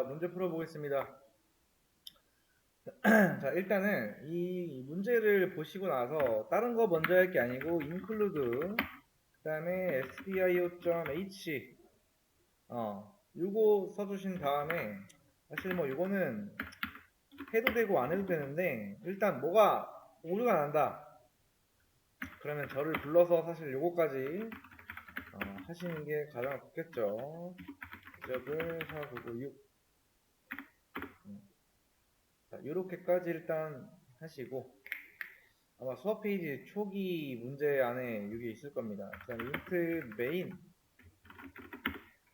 자, 문제 풀어보겠습니다. 자, 일단은 이 문제를 보시고 나서 다른 거 먼저 할 게 아니고 include 그 다음에 sdio.h 요거 써주신 다음에 사실 뭐 요거는 해도 되고 안 해도 되는데 일단 뭐가 오류가 난다 그러면 저를 불러서 사실 요거까지 하시는 게 가장 좋겠죠. 지적을 4996 자, 요렇게까지 일단 하시고 아마 수업 페이지 초기 문제 안에 이게 있을 겁니다. 그 다음에 int main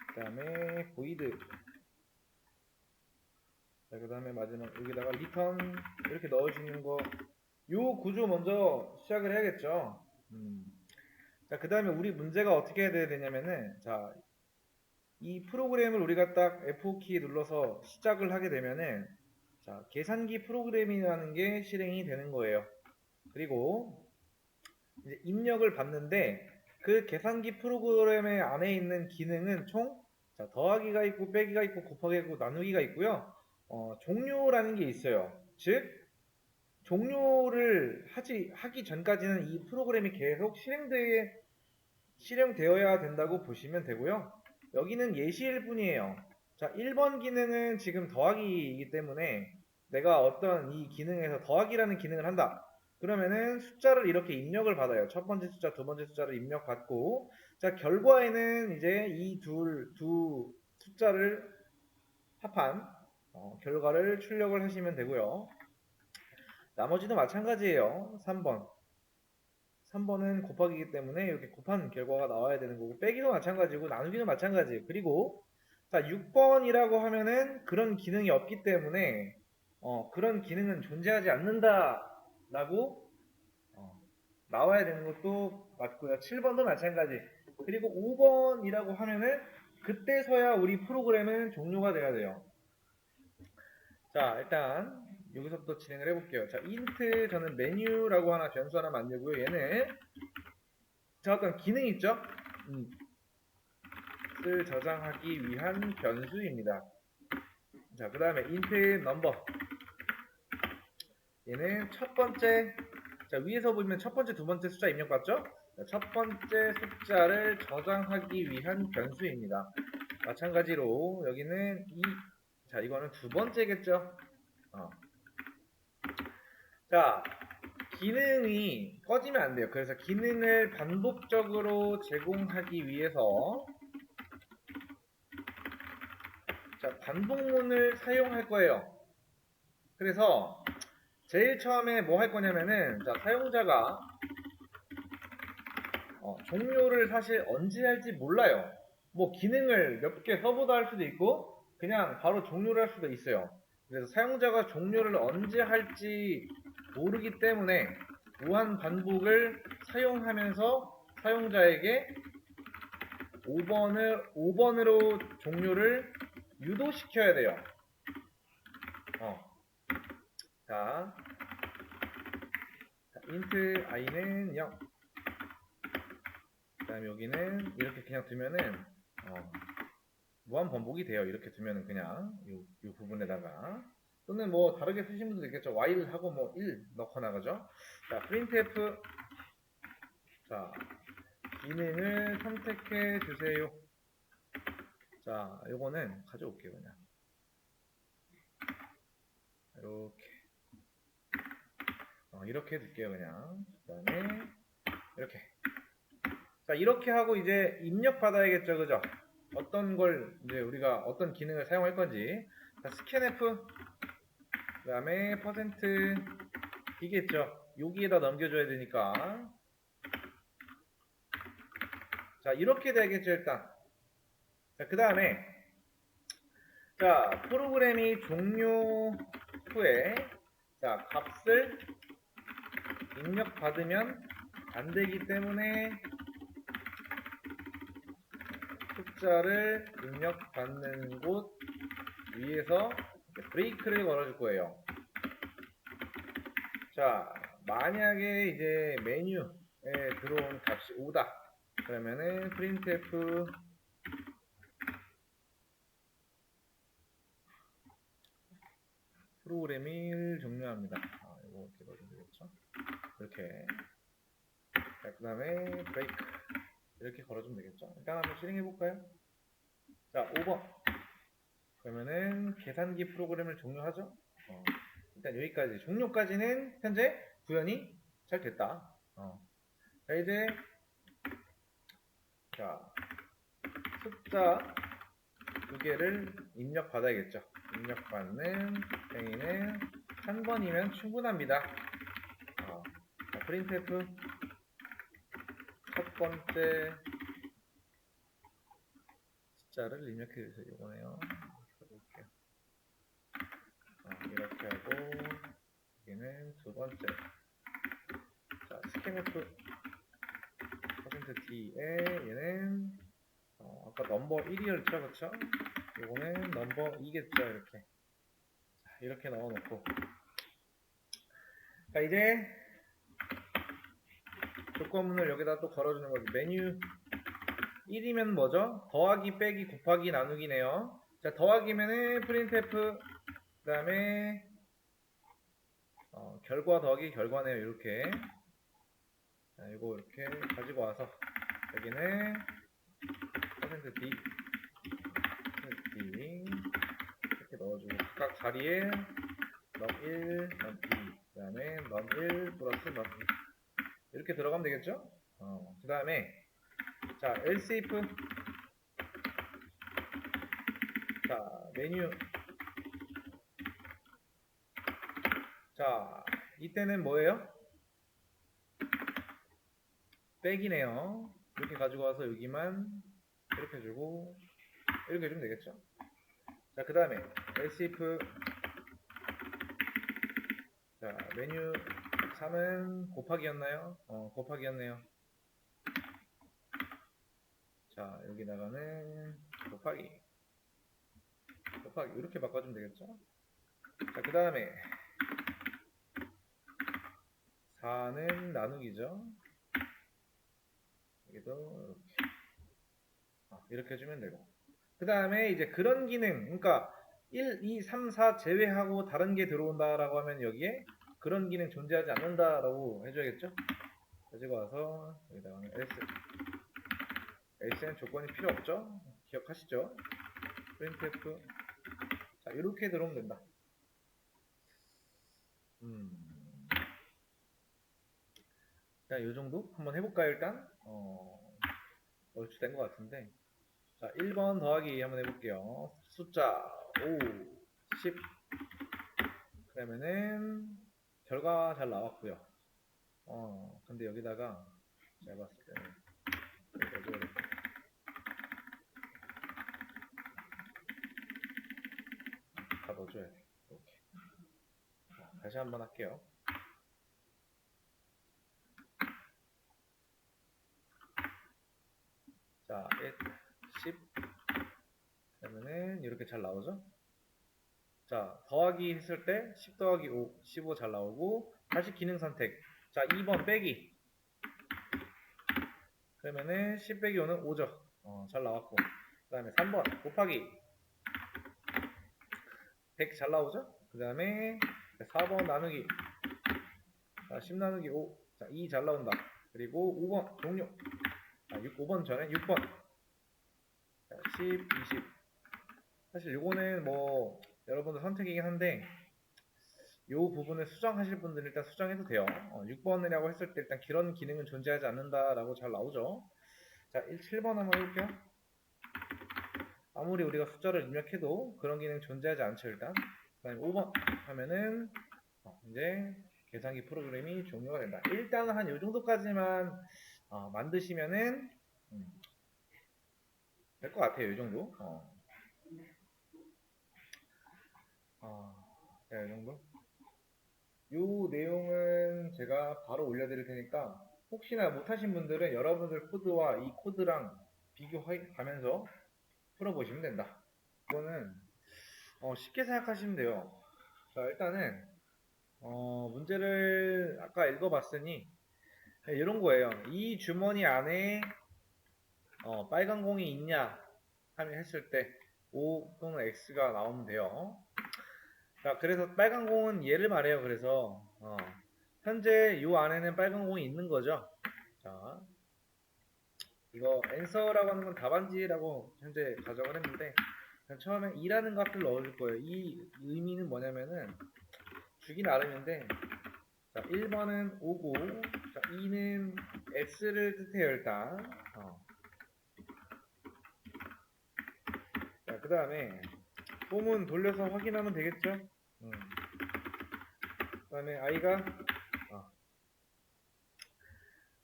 그 다음에 void 자, 그 다음에 마지막 여기다가 return 이렇게 넣어주는 거 요 구조 먼저 시작을 해야겠죠. 자, 그 다음에 우리 문제가 어떻게 해야 되냐면은 자, 이 프로그램을 우리가 딱 F4키 눌러서 시작을 하게 되면은 자, 계산기 프로그램이라는 게 실행이 되는 거예요. 그리고 이제 입력을 받는데 그 계산기 프로그램의 안에 있는 기능은 총 자, 더하기가 있고 빼기가 있고 곱하기가 있고 나누기가 있고요. 종료라는 게 있어요. 즉 종료를 하기 전까지는 이 프로그램이 계속 실행되어야 된다고 보시면 되고요. 여기는 예시일 뿐이에요. 자, 1번 기능은 지금 더하기이기 때문에 내가 어떤 이 기능에서 더하기라는 기능을 한다. 그러면은 숫자를 이렇게 입력을 받아요. 첫 번째 숫자, 두 번째 숫자를 입력받고, 자, 결과에는 이제 이 두 숫자를 합한 결과를 출력을 하시면 되고요. 나머지도 마찬가지예요. 3번. 3번은 곱하기이기 때문에 이렇게 곱한 결과가 나와야 되는 거고 빼기도 마찬가지고 나누기도 마찬가지예요. 그리고 자 6번이라고 하면은 그런 기능이 없기 때문에 그런 기능은 존재하지 않는다 라고 나와야 되는 것도 맞고요. 7번도 마찬가지. 그리고 5번이라고 하면은 그때서야 우리 프로그램은 종료가 돼야 돼요. 자, 일단 여기서부터 진행을 해볼게요. 자, int 저는 메뉴라고 하나 변수 하나 만들고요. 얘는 자, 어떤 기능 있죠? 를 저장하기 위한 변수입니다. 자, 그 다음에 int number 얘는 첫 번째 자, 위에서 보면 첫 번째, 두 번째 숫자 입력받죠? 자, 첫 번째 숫자를 저장하기 위한 변수입니다. 마찬가지로 여기는 자, 이거는 두 번째겠죠? 자, 기능이 꺼지면 안 돼요. 그래서 기능을 반복적으로 제공하기 위해서 자, 반복문을 사용할 거예요. 그래서 제일 처음에 뭐 할 거냐면은 자, 사용자가 종료를 사실 언제 할지 몰라요. 뭐 기능을 몇 개 써보다 할 수도 있고 그냥 바로 종료를 할 수도 있어요. 그래서 사용자가 종료를 언제 할지 모르기 때문에 무한 반복을 사용하면서 사용자에게 5번으로 종료를 유도시켜야 돼요. 자, int i는 0. 그 다음에 여기는 이렇게 그냥 두면은 무한 반복이 돼요. 이렇게 두면은 그냥 이 부분에다가 또는 뭐 다르게 쓰시는 분도 있겠죠. while 하고 뭐 1 넣거나 그죠. 자, printf 자, 기능을 선택해 주세요. 자, 요거는 가져올게요. 그냥 이렇게 둘게요. 그냥 그 다음에 이렇게 자, 이렇게 하고 이제 입력 받아야겠죠. 그죠? 어떤 걸 이제 우리가 어떤 기능을 사용할 건지 자, scanf 그 다음에 퍼센트 이겠죠. 여기에다 넘겨줘야 되니까 자, 이렇게 되겠죠. 일단 자, 그 다음에 자, 프로그램이 종료 후에 자, 값을 입력 받으면 안 되기 때문에 숫자를 입력 받는 곳 위에서 브레이크를 걸어줄 거예요. 자, 만약에 이제 메뉴에 들어온 값이 5다. 그러면은 printf 프로그램을 종료합니다. 이거 이렇게 넣어주면 되겠죠? 이렇게. 그 다음에 브레이크 이렇게 걸어주면 되겠죠? 일단 한번 실행해볼까요? 자, 5번. 그러면은 계산기 프로그램을 종료하죠? 일단 여기까지. 종료까지는 현재 구현이 잘 됐다. 자, 이제 자, 숫자 2개를 입력받아야겠죠. 입력받는 행위는 1000번이면 충분합니다. 자, printf 첫 번째 숫자를 입력해주세요. 이거네요. 볼게요. 이렇게 하고 여기는 두 번째. 자, scanf %d에 얘는 아까 넘버 1이었죠, 그쵸? 요거는 넘버 2겠죠, 이렇게. 자, 이렇게 넣어놓고. 자, 이제 조건문을 여기다 또 걸어주는 거지. 메뉴 1이면 뭐죠? 더하기, 빼기, 곱하기, 나누기네요. 자, 더하기면은 printf, 그 다음에 결과 더하기 결과네요. 이렇게. 자, 이거 이렇게 가지고 와서 여기는 %d 이렇게 넣어주고 각각 자리에 num1, num2, 그 다음에 num1 플러스 num2 이렇게 들어가면 되겠죠? 그 다음에 자, else if 자, 메뉴 자, 이때는 뭐예요? 빼기네요. 이렇게 가지고 와서 여기만 이렇게 해주고 이렇게 해주면 되겠죠? 자, 그 다음에 else if 자, 메뉴 3은 곱하기였나요? 곱하기였네요. 자, 여기다가는 곱하기 이렇게 바꿔주면 되겠죠? 자, 그 다음에 4는 나누기죠. 여기도 이렇게 해주면 되고. 그 다음에 이제 그런 기능, 그러니까 1, 2, 3, 4 제외하고 다른 게 들어온다라고 하면 여기에 그런 기능 존재하지 않는다라고 해줘야겠죠? 가지고 와서 여기다가는 else는 조건이 필요 없죠? 기억하시죠? printf 자, 이렇게 들어오면 된다. 자, 요 정도 한번 해볼까요? 일단 얼추 된 것 같은데. 자, 1번 더하기 한번 해볼게요. 숫자 5, 10 그러면은 결과 잘 나왔고요. 근데 여기다가 제가 봤을 때는 이렇게 다 넣어줘야 돼. 이렇게. 다시 한번 할게요. 자, 1, 10 그러면은 이렇게 잘 나오죠? 자, 더하기 했을 때 10 더하기 5, 15 잘 나오고 다시 기능 선택. 자, 2번 빼기 그러면은 10 빼기 5는 5죠. 잘 나왔고 그 다음에 3번 곱하기 100 잘 나오죠? 그 다음에 4번 나누기 자, 10 나누기 5 자, 2 잘 나온다. 그리고 5번 종료 5번 전에 6번 자, 10, 20 사실 요거는 뭐 여러분들 선택이긴 한데 요 부분을 수정하실 분들은 일단 수정해도 돼요. 6번이라고 했을 때 일단 그런 기능은 존재하지 않는다라고 잘 나오죠. 자, 7번 한번 해볼게요. 아무리 우리가 숫자를 입력해도 그런 기능 존재하지 않죠, 일단. 그 다음에 5번 하면은 이제 계산기 프로그램이 종료가 된다. 일단은 한 요 정도까지만 만드시면은 될 것 같아요, 요 정도. 자, 요 정도. 요 내용은 제가 바로 올려드릴 테니까 혹시나 못하신 분들은 여러분들 코드와 이 코드랑 비교하면서 풀어보시면 된다. 이거는 쉽게 생각하시면 돼요. 자, 일단은 문제를 아까 읽어봤으니 이런 거예요. 이 주머니 안에 빨간 공이 있냐 하면 했을 때 O 또는 X가 나오면 돼요. 자, 그래서 빨간 공은 얘를 말해요. 그래서 현재 요 안에는 빨간 공이 있는 거죠. 자, 이거 answer라고 하는 건 답안지라고 현재 가정을 했는데 처음에 2라는 값을 넣어줄 거예요. 이 의미는 뭐냐면은 주기 나름인데 자, 1번은 5고 자, 2는 x를 뜻해요. 일단 자, 그 다음에 폼은 돌려서 확인하면 되겠죠. 그 다음에 i가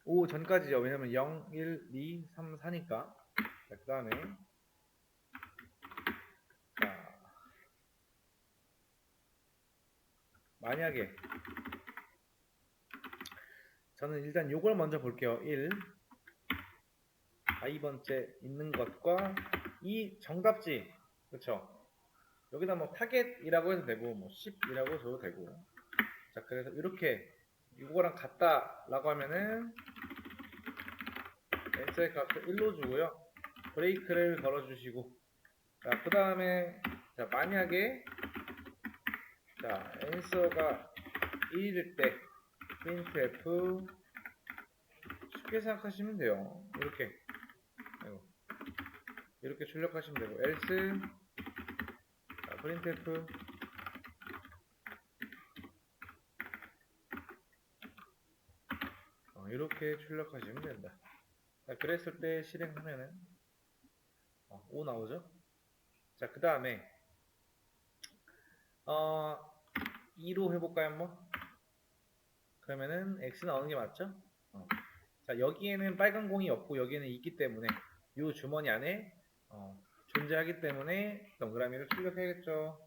5 전까지죠. 왜냐면 0, 1, 2, 3, 4니까. 자, 그 다음에 자, 만약에 저는 일단 요걸 먼저 볼게요. 1 i번째 있는 것과 이 정답지 그쵸? 여기다 뭐 타겟이라고 해도 되고 뭐 10이라고 줘도 되고 자 그래서 이렇게 이거랑 같다 라고 하면은 x의 값을 1로 주고요 브레이크를 걸어 주시고 자 그 다음에 자 만약에 자 answer가 1일 때 printf 쉽게 생각하시면 돼요 이렇게 출력하시면 되고 else 자, printf 이렇게 출력하시면 된다. 자, 그랬을 때 실행하면은 5 나오죠. 자, 그 다음에 2로 해볼까요 한번? 그러면은 x 나오는 게 맞죠? 자, 여기에는 빨간 공이 없고 여기에는 있기 때문에 이 주머니 안에 존재하기 때문에 동그라미를 출력해야겠죠.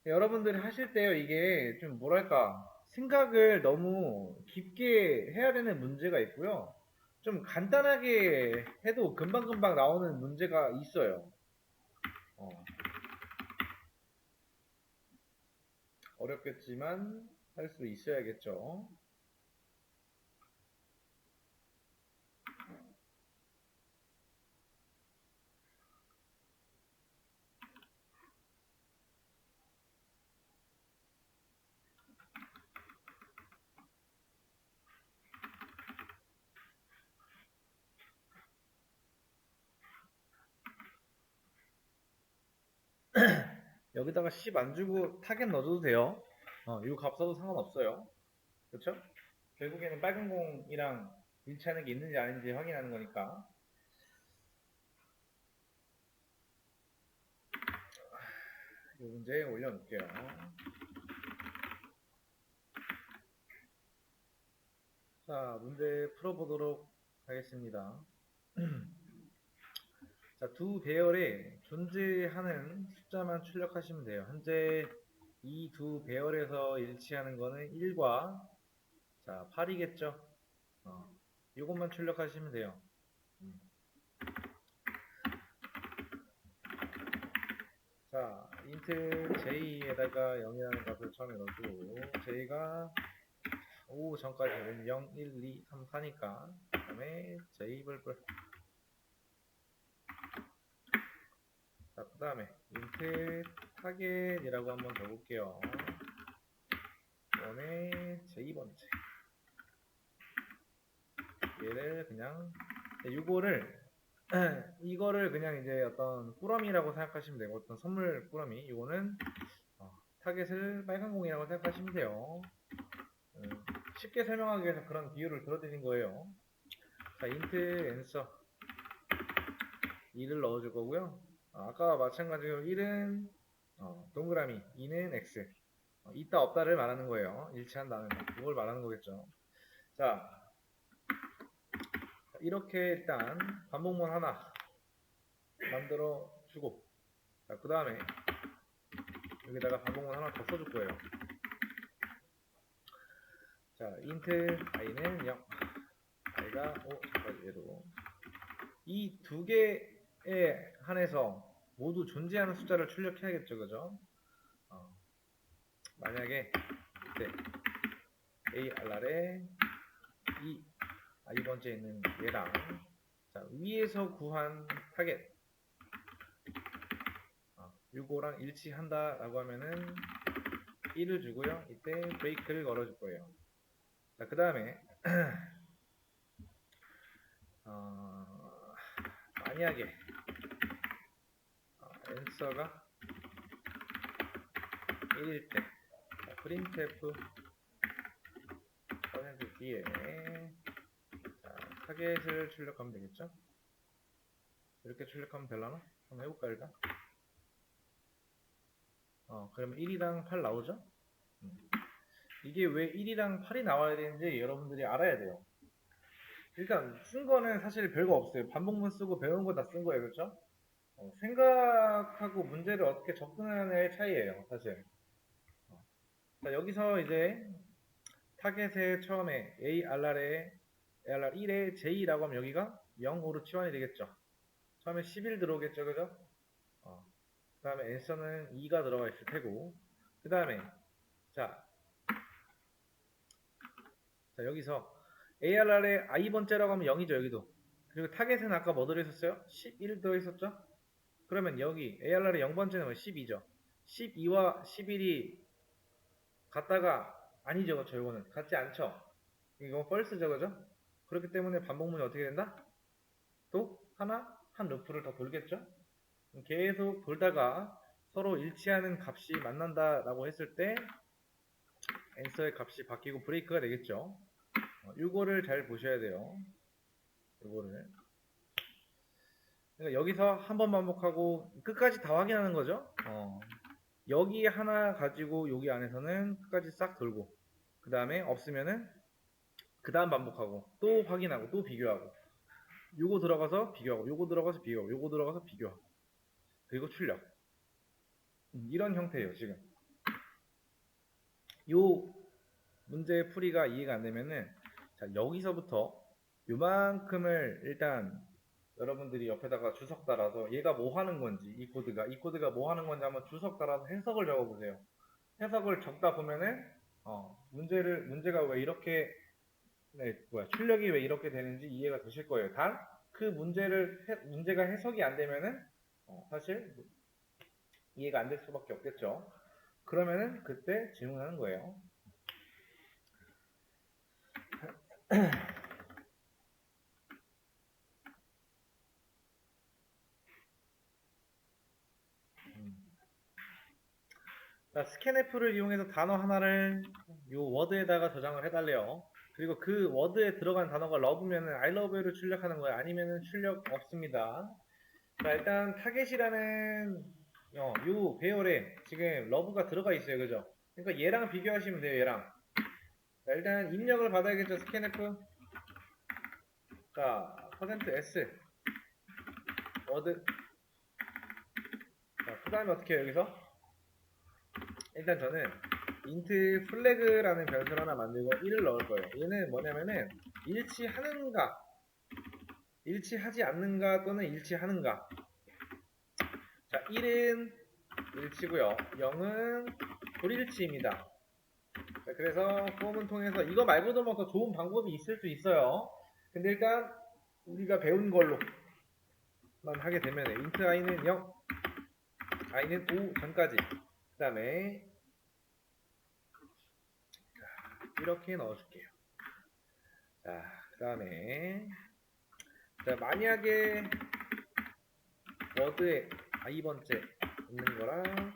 여러분들이 하실 때요 이게 좀 뭐랄까 생각을 너무 깊게 해야 되는 문제가 있고요. 좀 간단하게 해도 금방금방 나오는 문제가 있어요. 어렵겠지만 할 수 있어야겠죠. 여기다가 10 안 주고 타겟 넣어줘도 돼요. 이 값 써도 상관없어요. 그렇죠? 결국에는 빨간 공이랑 일치하는 게 있는지 아닌지 확인하는 거니까. 이 문제 올려놓을게요. 자, 문제 풀어보도록 하겠습니다. 자, 두 배열에 존재하는 숫자만 출력하시면 돼요. 현재 이 두 배열에서 일치하는 거는 1과 자, 8이겠죠? 이것만 출력하시면 돼요. 자, int j에다가 0이라는 값을 처음에 넣어주고 j가 5 전까지 0, 1, 2, 3, 4니까 그 다음에 j 뿔뿔 자, 그 다음에 int target이라고 한번 더 볼게요. 이번에 j2번째 얘를 그냥 이거를 그냥 이제 어떤 꾸러미라고 생각하시면 되고 어떤 선물 꾸러미 이거는 타겟을 빨간 공이라고 생각하시면 돼요. 쉽게 설명하기 위해서 그런 비유를 들어드린 거예요. 자, int answer 2를 넣어줄 거고요. 아까와 마찬가지로 1은 동그라미, 2는 x. 있다 없다를 말하는 거예요. 일치한다는 거. 그걸 말하는 거겠죠. 자, 이렇게 일단 반복문 하나 만들어 주고 자, 그 다음에 여기다가 반복문 하나 더 써줄 거예요. 자, int i는 0, i가 5, 얘도 이 두 개에 한해서 모두 존재하는 숫자를 출력해야겠죠, 그죠? 만약에 이때 a 알랄에 이 i번째 있는 얘랑 자, 위에서 구한 타겟 요거랑 일치한다 라고 하면은 1을 주고요. 이때 브레이크를 걸어줄 거예요. 자, 그 다음에 만약에 answer가 1일 때 printf %d에 타겟을 출력하면 되겠죠? 이렇게 출력하면 되려나? 한번 해볼까 일단? 그러면 1이랑 8 나오죠? 이게 왜 1이랑 8이 나와야 되는지 여러분들이 알아야 돼요. 일단 쓴 거는 사실 별거 없어요. 반복문 쓰고 배운 거 다 쓴 거예요. 그렇죠? 생각하고 문제를 어떻게 접근하느냐의 차이예요. 사실. 자, 여기서 이제 타겟에 처음에 ARR 1에 J라고 하면 여기가 0으로 치환이 되겠죠. 처음에 11 들어오겠죠. 그죠? 그 다음에 answer는 2가 들어가 있을 테고 그 다음에 자 여기서 ARR에 i번째라고 하면 0이죠. 여기도. 그리고 타겟은 아까 뭐 들어있었어요? 11 들어있었죠? 그러면 여기 ARR의 0번째는 12죠. 12와 11이 같다가 아니죠. 그렇죠? 이거는 같지 않죠. 이건 false죠. 그죠? 그렇기 때문에 반복문이 어떻게 된다? 또 한 루프를 더 돌겠죠. 계속 돌다가 서로 일치하는 값이 만난다라고 했을 때 answer의 값이 바뀌고 브레이크가 되겠죠. 이거를 잘 보셔야 돼요. 이거를. 그러니까 여기서 한 번 반복하고 끝까지 다 확인하는 거죠. 여기 하나 가지고 여기 안에서는 끝까지 싹 돌고 그 다음에 없으면은 그 다음 반복하고 또 확인하고 또 비교하고 요거 들어가서 비교하고 요거 들어가서 비교하고 요거 들어가서 비교하고 그리고 출력 이런 형태예요. 지금 요 문제 풀이가 이해가 안 되면은 자, 여기서부터 요만큼을 일단 여러분들이 옆에다가 주석 달아서 얘가 뭐 하는 건지 이 코드가 뭐 하는 건지 한번 주석 달아서 해석을 적어 보세요. 해석을 적다 보면은 문제가 왜 이렇게 출력이 왜 이렇게 되는지 이해가 되실 거예요. 단 그 문제가 해석이 안 되면은 사실 이해가 안 될 수밖에 없겠죠. 그러면은 그때 질문하는 거예요. 자, 스캔F를 이용해서 단어 하나를 요 워드에다가 저장을 해달래요. 그리고 그 워드에 들어간 단어가 러브면은 I love you를 출력하는 거예요. 아니면은 출력 없습니다. 자, 일단 타겟이라는 요 배열에 지금 러브가 들어가 있어요. 그죠? 그러니까 얘랑 비교하시면 돼요. 얘랑. 자, 일단 입력을 받아야겠죠. 스캔F. 자, %s 워드. 자, 그 다음에 어떻게 해요? 여기서? 일단 저는 int 플래그라는 변수를 하나 만들고 1을 넣을 거예요. 얘는 뭐냐면은 일치하는가, 일치하지 않는가 또는 일치하는가. 자, 1은 일치고요. 0은 불일치입니다. 자, 그래서 폼을 통해서 이거 말고도 뭐 더 좋은 방법이 있을 수 있어요. 근데 일단 우리가 배운 걸로만 하게 되면 int i는 0, i는 5 전까지. 그 다음에 이렇게 넣어줄게요. 자, 그 다음에 만약에 워드에 i번째 있는 거랑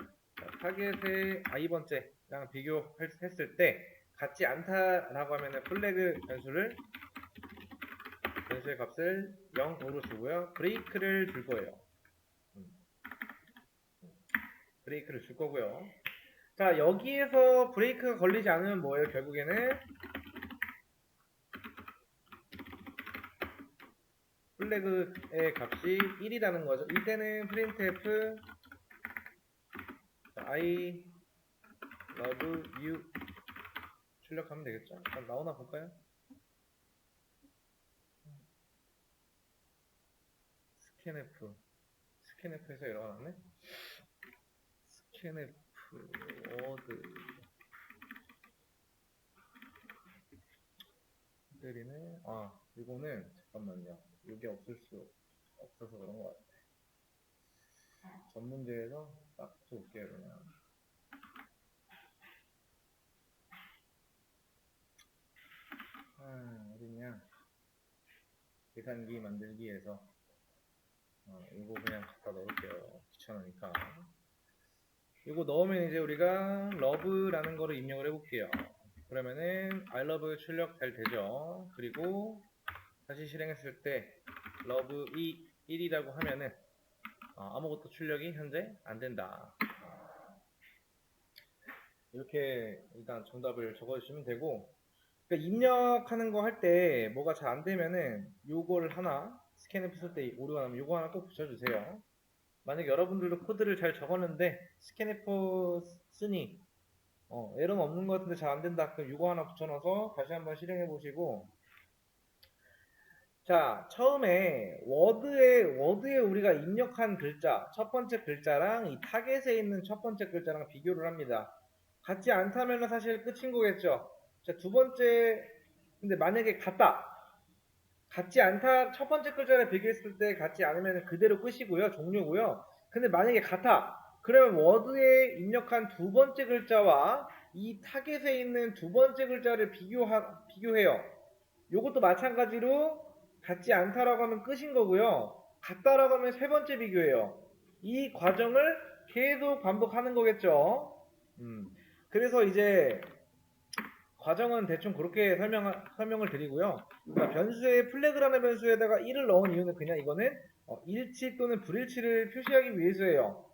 타겟의 i번째랑 비교했을 때 같지 않다라고 하면 플래그 변수의 값을 0으로 주고요. 브레이크를 줄 거예요. 브레이크를 줄 거고요. 자, 여기에서 브레이크가 걸리지 않으면 뭐예요? 결국에는 플래그의 값이 1이라는 거죠. 이때는 printf I love you 출력하면 되겠죠. 나오나 볼까요? 스캔f에서 에러가 나네. 스캔f 워드 때리네. 이거는 잠깐만요. 이게 없을 수 없어서 그런 것 같아. 전 문제에서 딱 붙여볼게요, 그냥. 어딨냐. 계산기 만들기에서 이거 그냥 갖다 넣을게요. 귀찮으니까. 이거 넣으면 이제 우리가 love라는 거를 입력을 해볼게요. 그러면은 I love 출력 잘 되죠. 그리고 다시 실행했을 때 love 1이라고 하면은 아무것도 출력이 현재 안 된다. 이렇게 일단 정답을 적어주시면 되고, 그러니까 입력하는 거 할 때 뭐가 잘 안 되면은 요거를 하나 스캔F 쓸 때 오류가 나면 요거 하나 꼭 붙여주세요. 만약 여러분들도 코드를 잘 적었는데 스캔F 쓰니 에러는 없는 것 같은데 잘 안 된다. 그럼 요거 하나 붙여놔서 다시 한번 실행해 보시고, 자, 처음에 워드에 우리가 입력한 글자, 첫 번째 글자랑 이 타겟에 있는 첫 번째 글자랑 비교를 합니다. 같지 않다면 사실 끝인 거겠죠. 자, 두 번째, 근데 만약에 같지 않다, 첫 번째 글자를 비교했을 때 같지 않으면 그대로 끝이고요. 종료고요. 근데 만약에 같아. 그러면 워드에 입력한 두 번째 글자와 이 타겟에 있는 두 번째 글자를 비교해요. 요것도 마찬가지로 같지 않다라고 하면 끝인 거고요. 같다라고 하면 세 번째 비교예요. 이 과정을 계속 반복하는 거겠죠. 그래서 이제 과정은 대충 그렇게 설명을 드리고요. 그러니까 변수에 플래그라는 변수에다가 1을 넣은 이유는 그냥 이거는 일치 또는 불일치를 표시하기 위해서예요.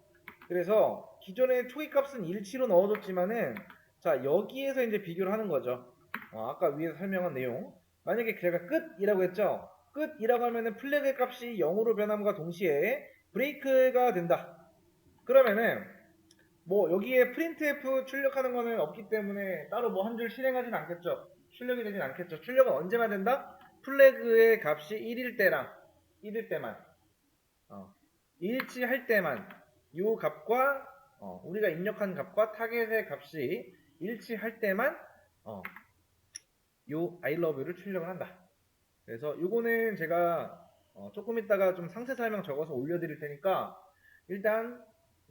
그래서 기존의 초기값은 일치로 넣어줬지만은 자 여기에서 이제 비교를 하는 거죠. 아까 위에서 설명한 내용. 만약에 제가 끝이라고 했죠. 끝이라고 하면은 플래그 값이 0으로 변함과 동시에 브레이크가 된다. 그러면은 뭐 여기에 printf 출력하는 거는 없기 때문에 따로 뭐 한 줄 실행하진 않겠죠. 출력이 되진 않겠죠. 출력은 언제만 된다? 플래그의 값이 1일 때만 일치할 때만 요 값과 우리가 입력한 값과 타겟의 값이 일치할 때만 요 I love you를 출력을 한다. 그래서 요거는 제가 조금 있다가 좀 상세 설명 적어서 올려드릴 테니까 일단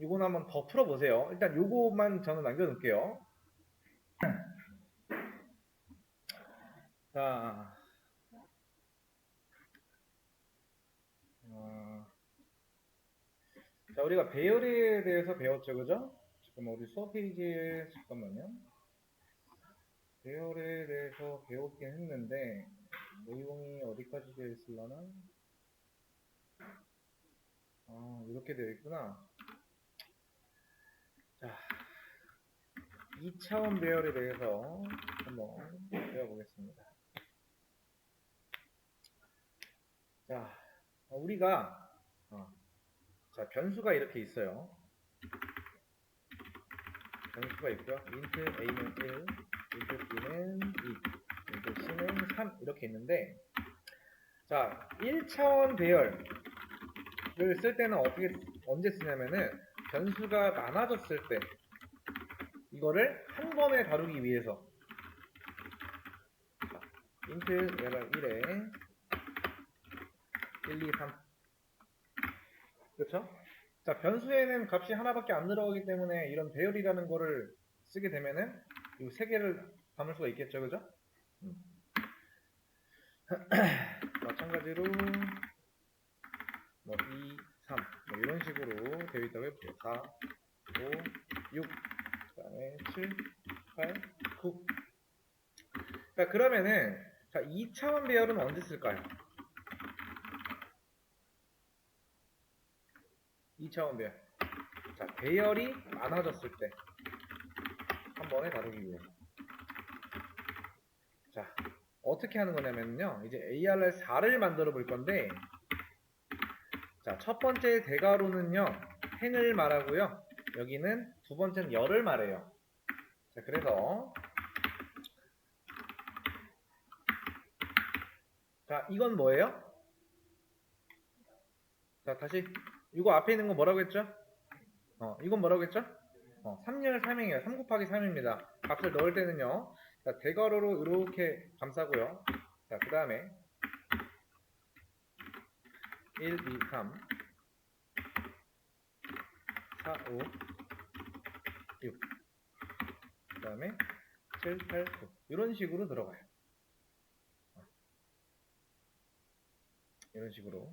요거는 한번 더 풀어보세요. 일단 요거만 저는 남겨놓을게요. 자, 자 우리가 배열에 대해서 배웠죠, 그죠? 잠깐만 우리 수업 페이지에 잠깐만요. 배열에 대해서 배웠긴 했는데 내용이 어디까지 되어 있을라나? 이렇게 되어 있구나. 자, 2차원 배열에 대해서 한번 배워보겠습니다. 자, 우리가 자 변수가 이렇게 있어요. 변수가 있고요. int a는 1, int b는 2, int c는 3 이렇게 있는데, 자 1차원 배열을 쓸 때는 언제 쓰냐면은 변수가 많아졌을 때 이거를 한 번에 다루기 위해서 int 얘가 1에 1, 2, 3 그렇죠? 자 변수에는 값이 하나밖에 안 들어가기 때문에 이런 배열이라는 거를 쓰게 되면은 이 세 개를 담을 수가 있겠죠, 그죠? 마찬가지로 뭐 2, 3 뭐 이런 식으로 되어 있다고 해볼게요. 4, 5, 6 그 다음에 7, 8, 9. 자 그러면은 자 2차원 배열은 언제 쓸까요? 2차원 배열. 자 배열이 많아졌을 때 한 번에 다루기 위해서. 자 어떻게 하는 거냐면요, 이제 ARR4를 만들어 볼 건데, 자 첫 번째 대괄호는요 행을 말하고요, 여기는 두 번째는 열을 말해요. 자 그래서 자 이건 뭐예요? 자 다시 이거 앞에 있는 거 뭐라고 했죠? 이건 뭐라고 했죠? 3열 3행이에요. 3 곱하기 3입니다. 값을 넣을 때는요, 자 대괄호로 이렇게 감싸고요. 자 그 다음에 1, 2, 3 4, 5, 6. 그 다음에 7, 8, 9. 이런 식으로 들어가요. 이런 식으로.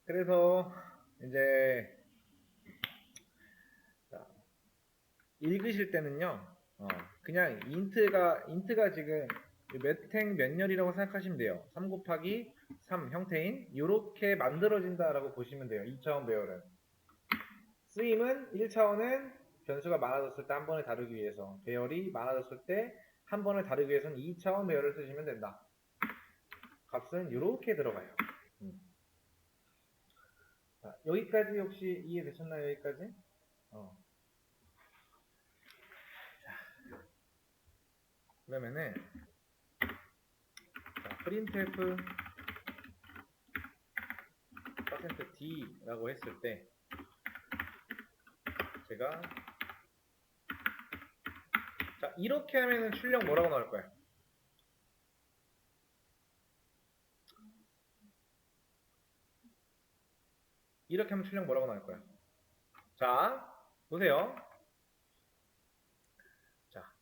그래서 이제 자, 읽으실 때는요, 그냥 인트가 지금 몇 행 몇 열이라고 생각하시면 돼요. 3 곱하기 3 형태인 이렇게 만들어진다라고 보시면 돼요. 2차원 배열은. 쓰임은 1차원은 변수가 많아졌을 때 한 번에 다루기 위해서, 배열이 많아졌을 때 한 번에 다루기 위해서는 2차원 배열을 쓰시면 된다. 값은 이렇게 들어가요. 자, 여기까지 혹시 이해되셨나요? 여기까지? 그러면은 자, printf %d라고 했을 때 제가 자 이렇게 하면은 출력 뭐라고 나올 거야? 이렇게 하면 출력 뭐라고 나올 거야? 자 보세요. 자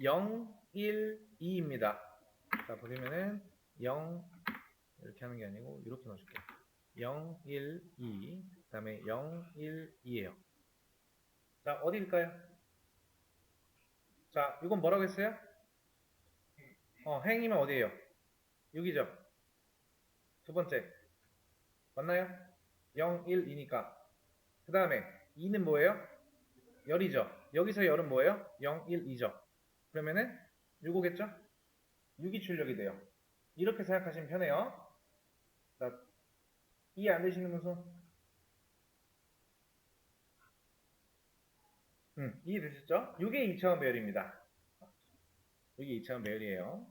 0, 1, 2입니다. 자 보시면은 0 이렇게 하는 게 아니고 이렇게 넣어줄게요. 0, 1, 2 그 다음에 0, 1, 2에요. 자 어디일까요? 자 이건 뭐라고 했어요? 행이면 어디에요? 6이죠. 두 번째 맞나요? 0, 1, 2니까 그 다음에 2는 뭐예요? 열이죠. 여기서 열은 뭐예요? 0, 1, 2죠. 그러면은 6오겠죠? 6이 출력이 돼요. 이렇게 생각하시면 편해요. 자, 이해 안 되시는 분 손? 이해되셨죠? 이게 2차원 배열입니다. 이게 2차원 배열이에요.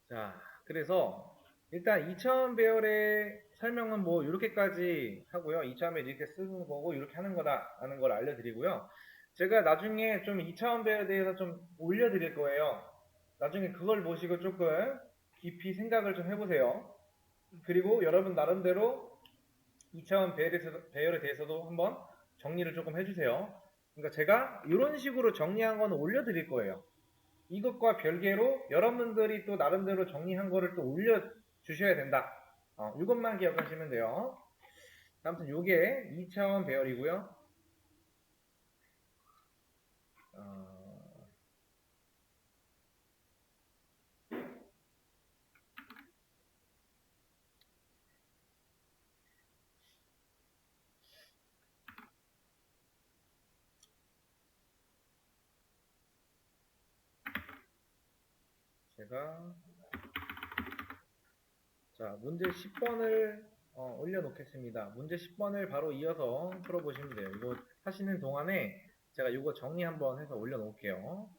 자, 그래서 일단 2차원 배열의 설명은 뭐 이렇게까지 하고요. 2차원 배열 이렇게 쓰는 거고 이렇게 하는 거다라는 걸 알려드리고요. 제가 나중에 좀 2차원 배열에 대해서 좀 올려드릴 거예요. 나중에 그걸 보시고 조금 깊이 생각을 좀 해보세요. 그리고 여러분 나름대로 2차원 배열에 대해서도 한번 정리를 조금 해주세요. 그러니까 제가 이런 식으로 정리한 거는 올려드릴 거예요. 이것과 별개로 여러분들이 또 나름대로 정리한 거를 또 올려주셔야 된다. 이것만 기억하시면 돼요. 아무튼 이게 2차원 배열이고요. 제가 자 문제 10번을 올려놓겠습니다. 문제 10번을 바로 이어서 풀어보시면 돼요. 이거 하시는 동안에 제가 이거 정리 한번 해서 올려놓을게요.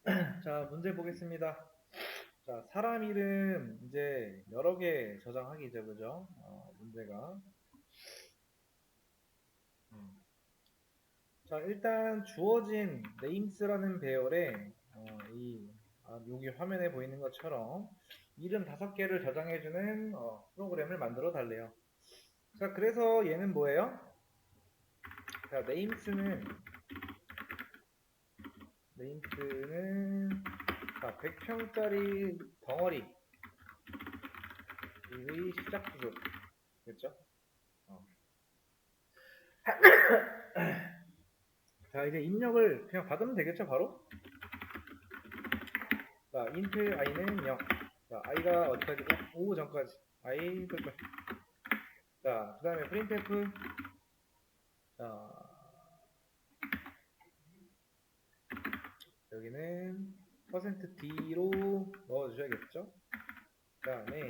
자, 문제 보겠습니다. 자, 사람 이름 이제 여러 개 저장하기죠, 그죠? 문제가. 음. 자, 일단 주어진 names라는 배열에 여기 화면에 보이는 것처럼 이름 5개를 저장해주는 프로그램을 만들어 달래요. 자, 그래서 얘는 뭐예요? 자, names는 자, 100평짜리 덩어리의 시작 부수겠죠? 자, 이제 입력을 그냥 받으면 되겠죠, 바로? 자, int i는 0. 자, i가 어디까지? 5 전까지. i 끝. 자, 그 다음에 printf. 자, 여기는 %d로 넣어주셔야겠죠? 그 다음에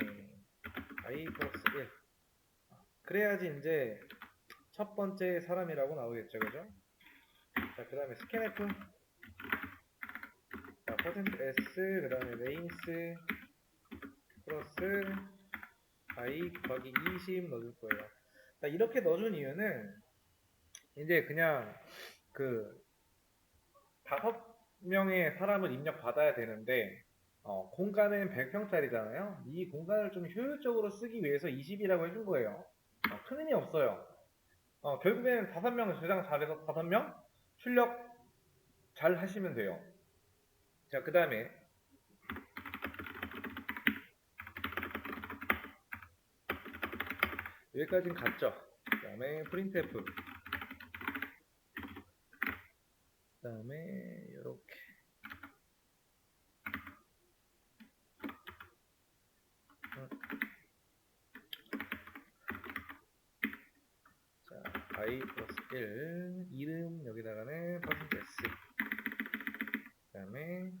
i 플러스 1. 그래야지 이제 첫 번째 사람이라고 나오겠죠, 그죠? 자, 그 다음에 scanf. 자, %s, 그 다음에 names 플러스 i 곱하기 20 넣어줄 거예요. 자, 이렇게 넣어준 이유는 이제 그냥 그 5명의 사람을 입력받아야 되는데 공간은 100평짜리잖아요. 이 공간을 좀 효율적으로 쓰기 위해서 20이라고 해준 거예요. 큰 의미 없어요. 결국에는 5명 저장 잘해서 5명 출력 잘 하시면 돼요. 자, 그 다음에 여기까지는 갔죠. 그 다음에 printf. 그 다음에 이렇게 자, i 플러스 1 이름 여기다가는 %s. 그 다음에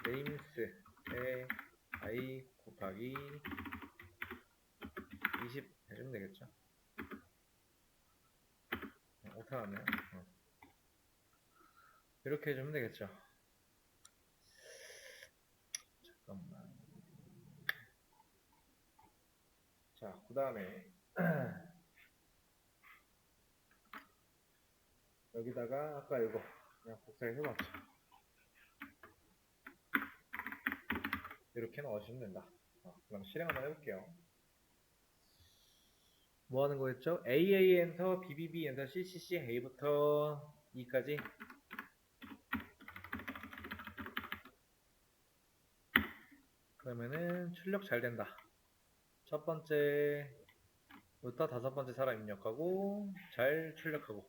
names에 i 곱하기 20 해주면 되겠죠. 오타나네요. 이렇게 해주면 되겠죠. 잠깐만. 자, 그 다음에 여기다가 아까 이거 그냥 복사해서 맞죠. 이렇게 넣으시면 된다. 그럼 실행 한번 해볼게요. 뭐 하는 거였죠? AA 엔터, BBB 엔터, CCC A부터 E까지. 그러면은 출력 잘 된다. 첫 번째부터 5번째 사람 입력하고 잘 출력하고.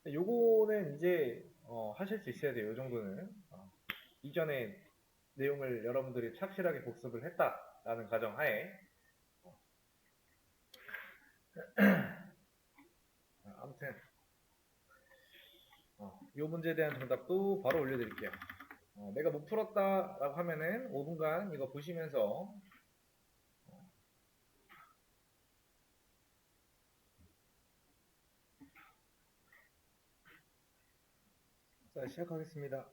요거는 이제 하실 수 있어야 돼요. 요 정도는. 이전에 내용을 여러분들이 착실하게 복습을 했다라는 가정하에. 아무튼 이 문제에 대한 정답도 바로 올려드릴게요. 내가 못 풀었다라고 하면은 5분간 이거 보시면서 자, 시작하겠습니다.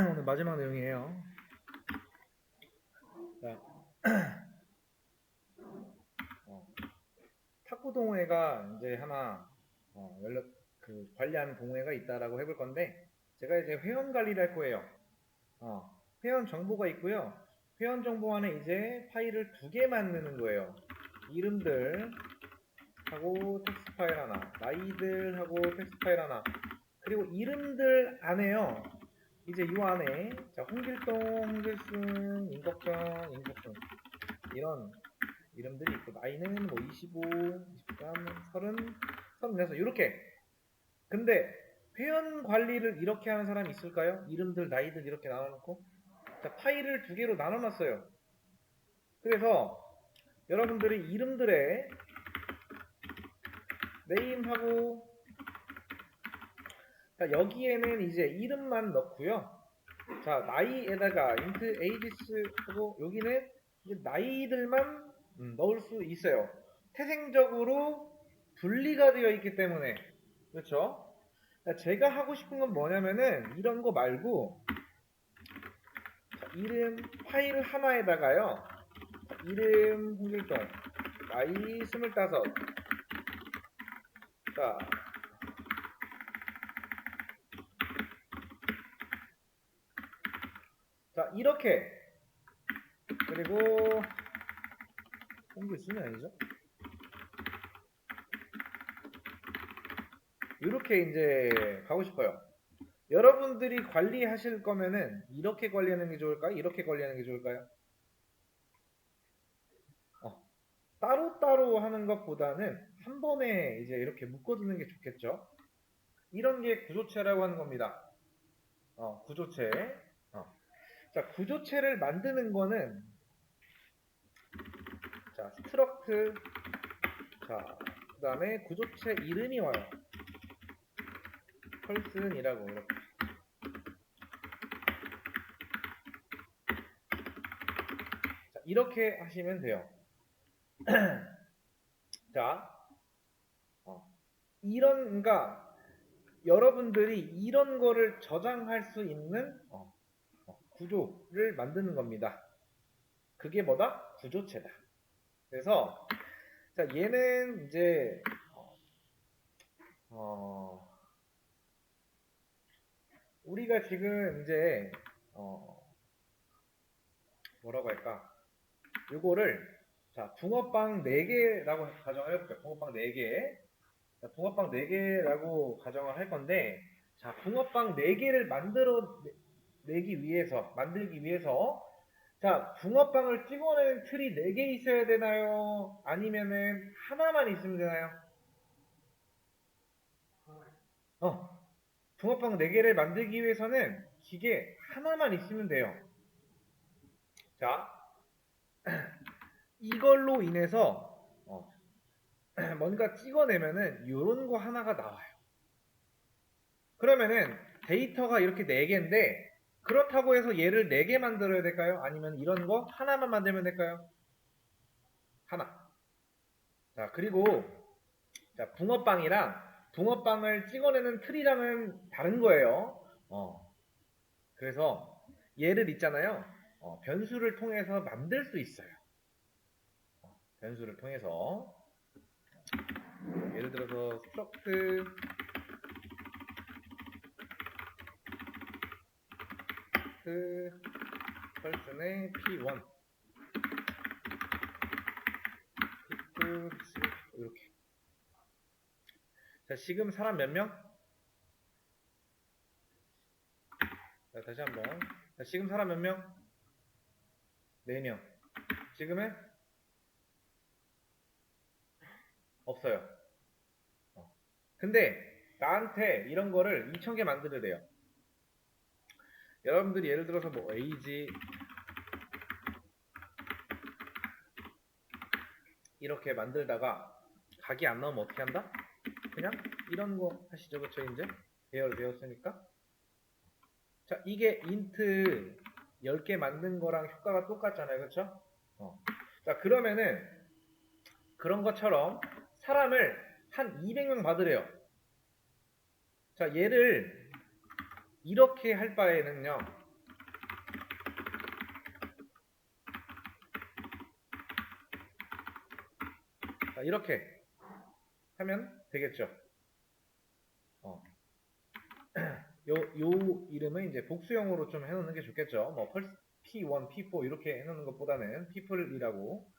오늘 마지막 내용이에요. 자, 탁구 동호회가 이제 하나 관리하는 동호회가 있다라고 해볼 건데 제가 이제 회원 관리를 할 거예요. 회원 정보가 있고요. 회원 정보 안에 이제 파일을 2개 만드는 거예요. 이름들 하고 텍스트 파일 하나, 나이들 하고 텍스트 파일 하나. 그리고 이름들 안에요. 이제 이 안에 자, 홍길동, 홍길순, 임덕정, 임덕순 이런 이름들이 있고 나이는 뭐 25, 23, 30, 36 이렇게. 근데 회원 관리를 이렇게 하는 사람이 있을까요? 이름들, 나이들 이렇게 나눠놓고 자, 파일을 2개로 나눠놨어요. 그래서 여러분들이 이름들의 네임하고 자, 여기에는 이제 이름만 넣고요. 자, 나이에다가 int ages 하고 여기는 이제 나이들만 넣을 수 있어요. 태생적으로 분리가 되어 있기 때문에. 그렇죠? 제가 하고 싶은 건 뭐냐면은 이런 거 말고 이름 파일 하나에다가요. 이름 홍길동 나이 25. 자, 자 이렇게 그리고 홍길순이 아니죠? 이렇게 이제 가고 싶어요. 여러분들이 관리하실 거면은 이렇게 관리하는 게 좋을까요? 이렇게 관리하는 게 좋을까요? 따로따로 하는 것보다는 한 번에 이제 이렇게 묶어두는 게 좋겠죠. 이런 게 구조체라고 하는 겁니다. 구조체. 자, 구조체를 만드는 거는 자, 스트럭트. 자, 그 다음에 구조체 이름이 와요. 펄슨이라고 이렇게. 자, 이렇게 하시면 돼요. 자, 그러니까 여러분들이 이런 거를 저장할 수 있는 구조를 만드는 겁니다. 그게 뭐다? 구조체다. 그래서 자, 얘는 이제 우리가 지금 이제 뭐라고 할까? 요거를 자, 붕어빵 4개라고 가정을 해볼게요. 붕어빵 4개. 자, 붕어빵 4개라고 가정을 할 건데 자, 붕어빵 4개를 만들기 위해서 자, 붕어빵을 찍어내는 틀이 4개 있어야 되나요? 아니면은 하나만 있으면 되나요? 붕어빵 4개를 만들기 위해서는 기계 하나만 있으면 돼요. 자, 이걸로 인해서 뭔가 찍어내면은 이런 거 하나가 나와요. 그러면은 데이터가 이렇게 4개인데 그렇다고 해서 얘를 4개 만들어야 될까요? 아니면 이런 거 하나만 만들면 될까요? 하나. 자, 그리고 자, 붕어빵을 찍어내는 틀이랑은 다른 거예요. 그래서 얘를 있잖아요. 변수를 통해서 만들 수 있어요. 변수를 통해서 예를 들어서 struct person의 p1 p2 이렇게. 자, 지금 사람 몇 명? 자, 다시 한번. 자, 지금 사람 몇 명? 4명. 지금은 없어요. 근데 나한테 이런 거를 2000개 만들으래요. 여러분들이 예를 들어서 뭐 age 이렇게 만들다가 각이 안 나오면 어떻게 한다? 그냥 이런 거 하시죠. 그쵸? 이제 배웠으니까. 자, 이게 int 10개 만든 거랑 효과가 똑같잖아요. 그쵸? 자, 그러면은 그런 것처럼 사람을 한 200명 받으래요. 자, 얘를 이렇게 할 바에는요. 자, 이렇게 하면 되겠죠. 요 이름은 이제 복수형으로 좀 해놓는 게 좋겠죠. 뭐 P1, P4 이렇게 해놓는 것보다는 people이라고.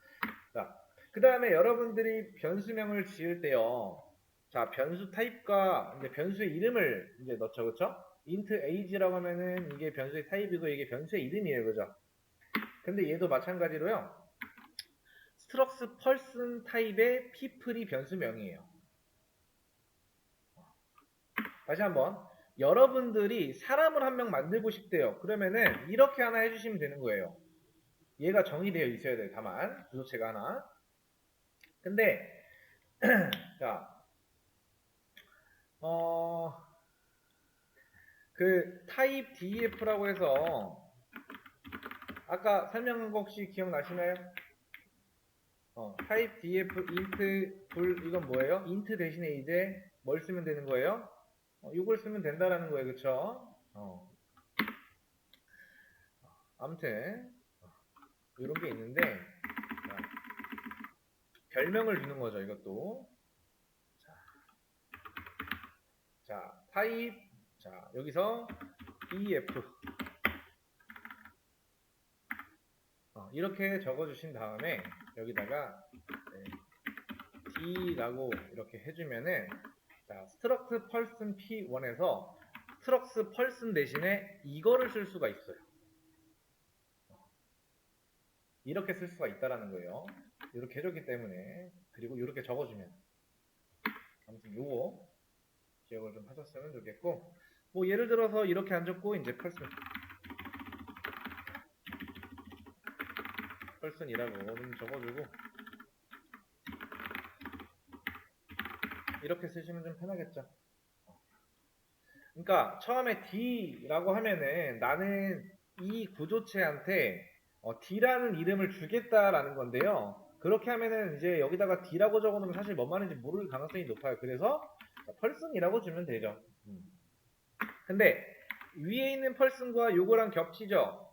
자, 그 다음에 여러분들이 변수명을 지을 때요. 자, 변수 타입과 이제 변수의 이름을 이제 넣죠, 그쵸? int age라고 하면은 이게 변수의 타입이고 이게 변수의 이름이에요, 그죠? 근데 얘도 마찬가지로요. struct person 타입의 people이 변수명이에요. 다시 한번. 여러분들이 사람을 한 명 만들고 싶대요. 그러면은 이렇게 하나 해주시면 되는 거예요. 얘가 정의되어 있어야 돼요. 다만 구조체가 하나. 근데 자, 그 타입 def라고 해서 아까 설명한 거 혹시 기억나시나요? 타입 def int 불 이건 뭐예요? int 대신에 이제 뭘 쓰면 되는 거예요? 이걸 쓰면 된다라는 거예요. 그쵸? 아무튼 이런 게 있는데 자, 별명을 주는 거죠. 이것도. 자, 타입. 자, 여기서 EF. 이렇게 적어주신 다음에 여기다가 D라고 이렇게 해주면은 자, struct person P1에서 struct person 대신에 이거를 쓸 수가 있어요. 이렇게 쓸 수가 있다라는 거예요. 이렇게 해줬기 때문에. 그리고 이렇게 적어주면. 아무튼 요거 기억을 좀 하셨으면 좋겠고, 뭐 예를 들어서 이렇게 안 적고 이제 person이라고 좀 적어주고 이렇게 쓰시면 좀 편하겠죠. 그러니까 처음에 D라고 하면은 나는 이 구조체한테 D라는 이름을 주겠다라는 건데요. 그렇게 하면은 이제 여기다가 D라고 적어놓으면 사실 뭔 말인지 모를 가능성이 높아요. 그래서 펄슨이라고 주면 되죠. 근데 위에 있는 펄슨과 요거랑 겹치죠.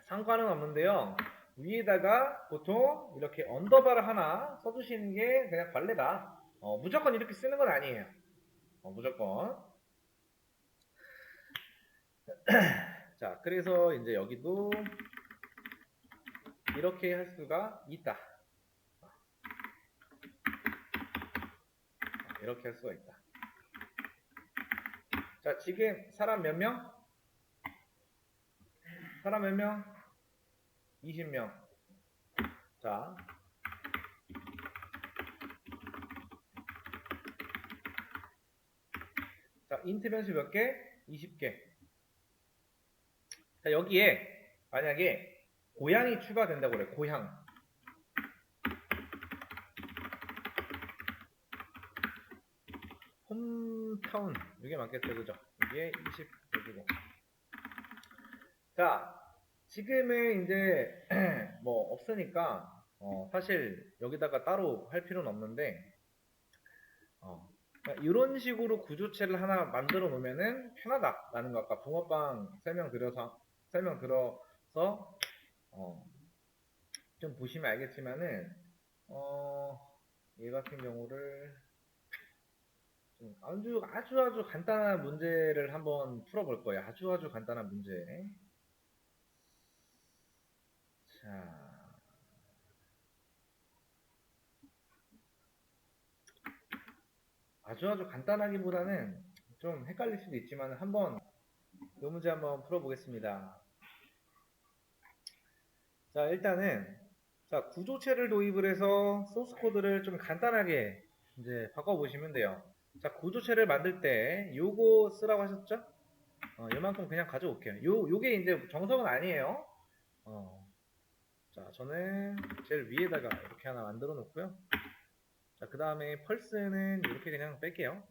상관은 없는데요. 위에다가 보통 이렇게 언더바를 하나 써주시는 게 그냥 관례다. 무조건 이렇게 쓰는 건 아니에요. 무조건. 자, 그래서 이제 여기도 이렇게 할 수가 있다. 이렇게 할 수가 있다. 자, 지금 사람 몇 명? 사람 몇 명? 20명. 자, 인트 변수 몇 개? 20개. 자, 여기에 만약에 고향이 추가된다고 그래. 고향. 홈타운. 이게 맞겠죠, 그죠? 이게 20, 여기고. 자, 지금은 이제 뭐 없으니까 사실 여기다가 따로 할 필요는 없는데 이런 식으로 구조체를 하나 만들어 놓으면은 편하다라는 거 아까 붕어빵 설명들어서 좀 보시면 알겠지만은 얘 같은 경우를 좀 아주 간단한 문제를 한번 풀어볼 거예요. 아주 간단한 문제. 자, 아주 간단하기보다는 좀 헷갈릴 수도 있지만 한번 이 문제 한번 풀어보겠습니다. 자, 일단은 자, 구조체를 도입을 해서 소스 코드를 좀 간단하게 이제 바꿔보시면 돼요. 자, 구조체를 만들 때 요거 쓰라고 하셨죠? 요만큼 그냥 가져올게요. 요게 이제 정석은 아니에요. 자, 저는 제일 위에다가 이렇게 하나 만들어 놓고요. 자, 그 다음에 펄스는 이렇게 그냥 뺄게요.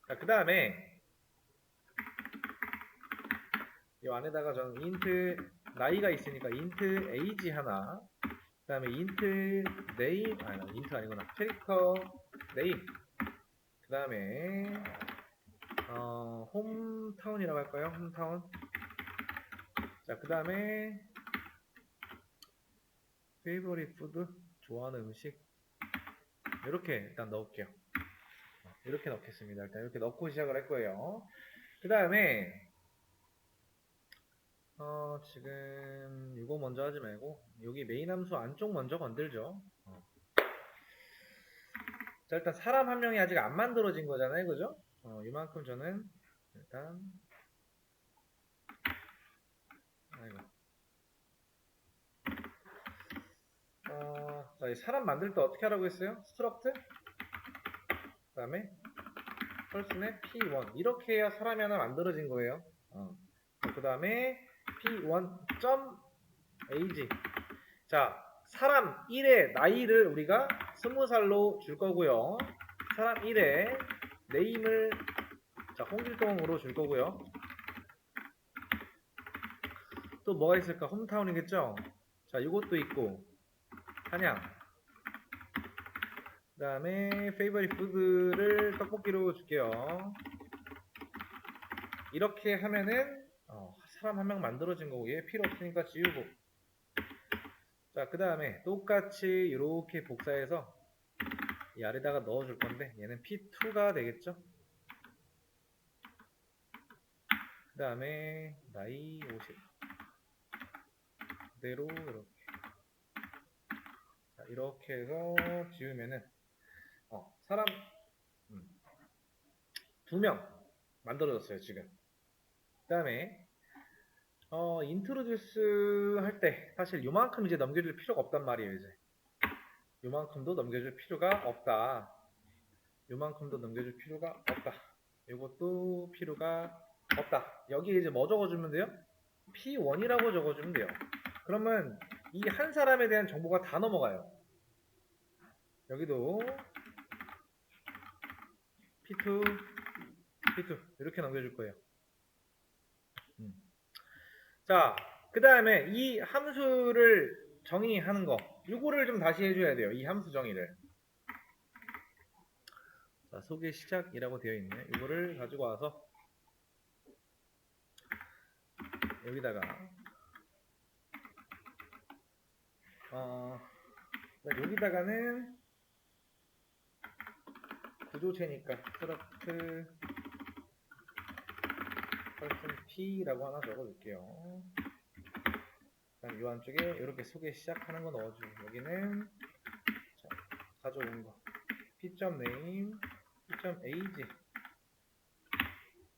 자, 그 다음에 이 안에다가 저는 인트 나이가 있으니까 인트 에이지 하나, 그 다음에 인트 네임, 아니 인트 아니구나, 캐릭터 네임, 그 다음에 홈타운이라고 할까요? 홈타운. 자, 그 다음에 페이버릿 푸드, 좋아하는 음식, 이렇게 일단 넣을게요. 이렇게 넣겠습니다. 일단 이렇게 넣고 시작을 할 거예요. 그 다음에 지금 이거 먼저 하지 말고 여기 메인 함수 안쪽 먼저 건들죠. 자, 일단 사람 한 명이 아직 안 만들어진 거잖아요, 그죠? 이만큼 저는 일단 아이고. 자, 이 사람 만들 때 어떻게 하라고 했어요? 스트럭트, 그 다음에 person의 p1 이렇게 해야 사람이 하나 만들어진 거예요. 그 다음에 p1.age. 자, 사람 1의 나이를 우리가 20살로 줄 거고요. 사람 1의 네임을 자, 홍길동으로 줄 거고요. 또 뭐가 있을까? 홈타운이겠죠? 자, 이것도 있고 한양. 그 그 다음에 favorite food를 떡볶이로 줄게요. 이렇게 하면은 사람 한 명 만들어진 거고 얘 필요 없으니까 지우고. 자, 그 다음에 똑같이 이렇게 복사해서 이 아래다가 넣어줄 건데 얘는 P2가 되겠죠. 그 다음에 나이 50 그대로 이렇게 해서 지우면은 사람 2명 만들어졌어요 지금. 그 다음에 인트로듀스 할 때 사실 요만큼 이제 넘겨줄 필요가 없단 말이에요. 이제 요만큼도 넘겨줄 필요가 없다. 요만큼도 넘겨줄 필요가 없다. 요것도 필요가 없다. 여기에 이제 뭐 적어주면 돼요? P1이라고 적어주면 돼요. 그러면 이 한 사람에 대한 정보가 다 넘어가요. 여기도 P2, P2 이렇게 넘겨줄 거예요. 자, 그 다음에 이 함수를 정의하는 거 요거를 좀 다시 해줘야 돼요. 이 함수 정의를. 자, 소개 시작이라고 되어 있네. 이거를 가지고 와서 여기다가 여기다가는 구조체니까 struct P라고 하나 적어줄게요. 그다음 이 안쪽에 이렇게 소개 시작하는 거 넣어주고 여기는 자, 가져온 거 P.name, P.age,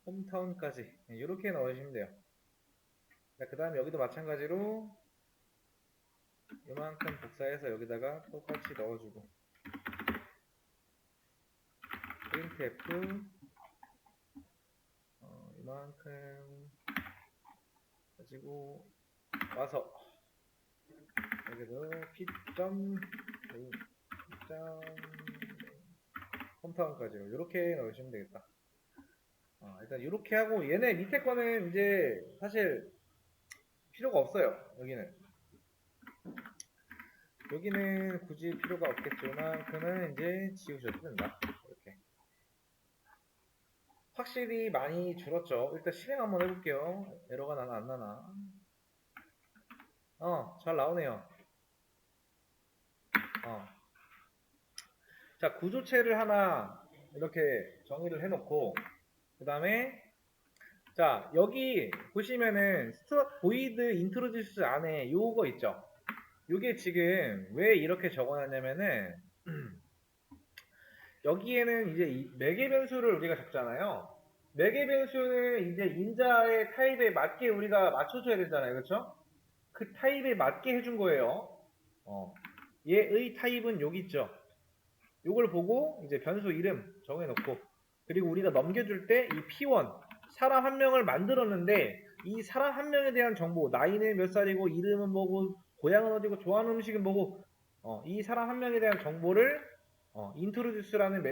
홈타운까지 이렇게 넣으시면 돼요. 그 다음에 여기도 마찬가지로 이만큼 복사해서 여기다가 똑같이 넣어주고 printf 이만큼 가지고 와서 여기도 홈타운까지로 이렇게 넣으시면 되겠다. 일단 이렇게 하고 얘네 밑에 거는 이제 사실 필요가 없어요. 여기는 굳이 필요가 없겠지만 그는 이제 지우셔도 된다. 이렇게 확실히 많이 줄었죠. 일단 실행 한번 해볼게요. 에러가 나나 안 나나. 잘 나오네요. 자, 구조체를 하나 이렇게 정의를 해놓고 그 다음에 자, 여기 보시면은 void introduce 안에 요거 있죠. 요게 지금 왜 이렇게 적어놨냐면은 여기에는 이제 매개 변수를 우리가 적잖아요. 매개 변수는 이제 인자의 타입에 맞게 우리가 맞춰줘야 되잖아요. 그렇죠? 그 타입에 맞게 해준 거예요. 얘의 타입은 여기 있죠. 요걸 보고 이제 변수 이름 정해놓고 그리고 우리가 넘겨줄 때 이 P1 사람 한 명을 만들었는데 이 사람 한 명에 대한 정보 나이는 몇 살이고 이름은 뭐고 고향은 어디고 좋아하는 음식은 뭐고 이 사람 한 명에 대한 정보를 introduce라는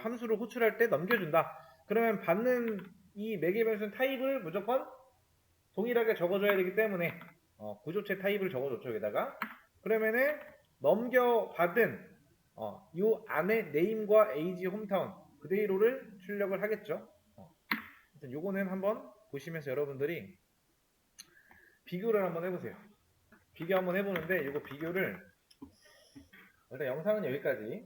함수를 호출할 때 넘겨준다. 그러면 받는 이 매개 변수 타입을 무조건 동일하게 적어줘야 되기 때문에 구조체 타입을 적어줬죠. 여기다가 그러면은 넘겨받은 요 안에 name과 age, 홈타운 그대로를 출력을 하겠죠. 일단 요거는 한번 보시면서 여러분들이 비교를 한번 해보세요. 비교 한번 해보는데 이거 비교를 일단 영상은 여기까지